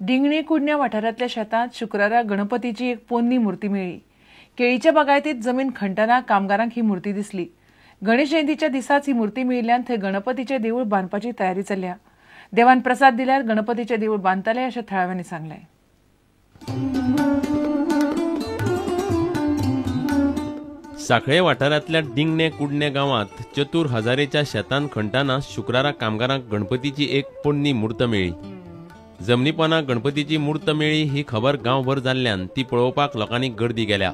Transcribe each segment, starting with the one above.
डिंगणे कुडण्या वाठारांतल्या शेतांत शुक्रारा गणपतीची एक पोरणी मूर्ती मेळ्ळी. केळीच्या बागायतीत जमीन खणटना कामगारांक ही मूर्ती दिसली. गणेश जयंतीच्या दिसाच ही मूर्ती मेळिल्ल्यान थंय गणपतीचें देवूळ बांदपाची तयारी चल्ल्या. देवान प्रसाद दिल्यार गणपतीचें देवूळ बांदतले अशें थळाव्यांनी सांगलें. सांखळे वाठारांतल्या डिंगणे कुडणे गांवांत चतूर हजारेच्या शेतांत खणटना शुक्रारा कामगारांक गणपतीची एक पोरणी मूर्त मेळ्ळी. जमनीपणां गणपतीची मूर्त मेळ्ळी ही खबर गांवभर जाल्ल्यान ती पळोवपाक लोकांनी गर्दी केल्या.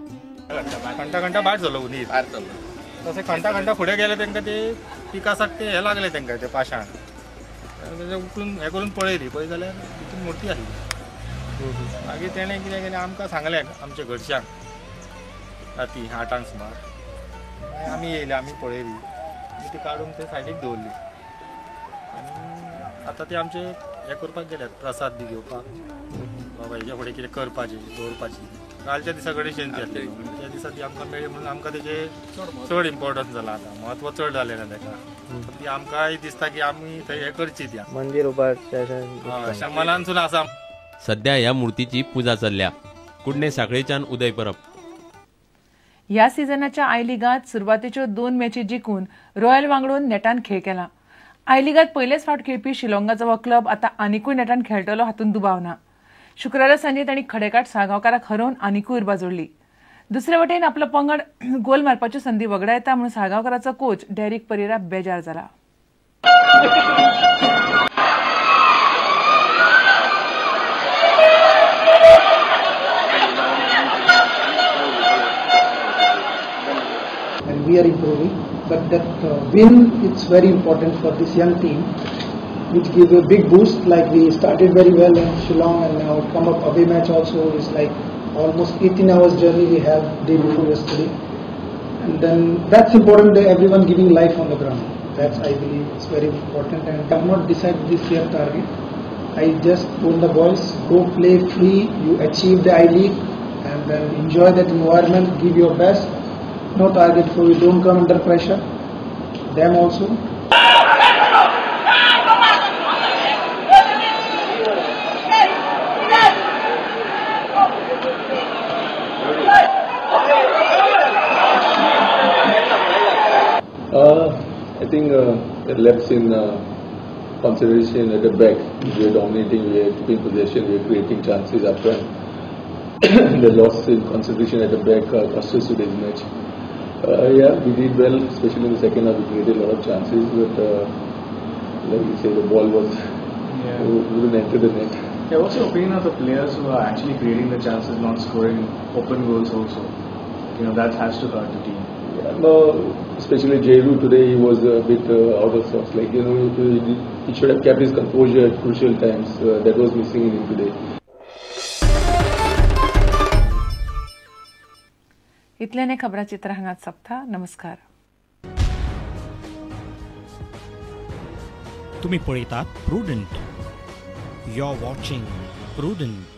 घंटा भायर झालो उदीर तसे घंटा फुडें गेले तांकां ते पिकासाक ते हे लागले तांकां ते पाशाण तेजे उठून हे करून पळयली पळय जाल्यार तितून मूर्ती आसली. मागीर तेणें कितें केलें आमकां सांगलें आमच्या घरच्यांक राती 8 सुमार आमी येयले आमी पळयली ती काडून ते सायडीक दवरली आनी आतां ते आमचे हे करपाक गेल्यात प्रसाद बी घेवपाक बाबा हेजे फुडें कितें करपाचें दवरपाची. कालच्या दिसा गणेश जयंती आसली त्या दिसा ती आमकां मेळ्ळी म्हणून आमकां तेजें चड इम्पॉर्टन्स जाला आतां म्हत्व चड जालें ना ताका. ती आमकांय दिसता की आमी थंय हे करची त्या मंदिर उबारचें मनानसून आसा. सध्या ह्या मूर्तीची पुजा चल्ल्या. कुडणे सांखळेच्यान उदय परब. ह्या सिजनाच्या आय लिगांत सुरवातेच्यो 2 मॅची जिखून रॉयल वांगडून नेटान खेळ केला. आय लिगांत पयलेच फावट खेळपी शिलॉंगाचो हो क्लब आतां आनिकूय नेटान खेळटलो हातूंत दुबाव ना. शुक्रारा सांजे तांणी खडेकाट साळगांवकाराक हरोवन आनिकूय उर्बा जोडली. दुसरे वटेन आपलो पंगड गोल मारपाची संदी वगडायता म्हणून साळगांवकाराचो कोच डेरिक परेरा बेजार जाला. We are improving, but that win it's very important for this young team, which give a big boost. Like we started very well in Shillong, and now come up away match also is like almost 18 hours journey we have day before yesterday, and then that's important. That everyone giving life on the ground. That's I believe it's very important. And I have not decided this year target. I just told the boys go play free. You achieve the I League, and then enjoy that environment. Give your best. No target for you, don't come under pressure. Them also. I think the left in consideration at the back. We are dominating, we are keeping possession, we are creating chances up front. The loss in concentration at the back cost us today's match. Yeah, we did well, especially in the second half. We created a lot of chances, but like you say, the ball wouldn't enter the net. Yeah, what's your opinion of the players who are actually creating the chances, not scoring open goals also? You know, that has to hurt the team. Yeah, no, especially Jairu today, he was a bit out of sorts. Like, you know, he should have kept his composure at crucial times. That was missing in him today. इतल्याने खबरां चित्र हांगाच सोंपता. नमस्कार. तुम्ही पळयतात prudent. You are watching prudent.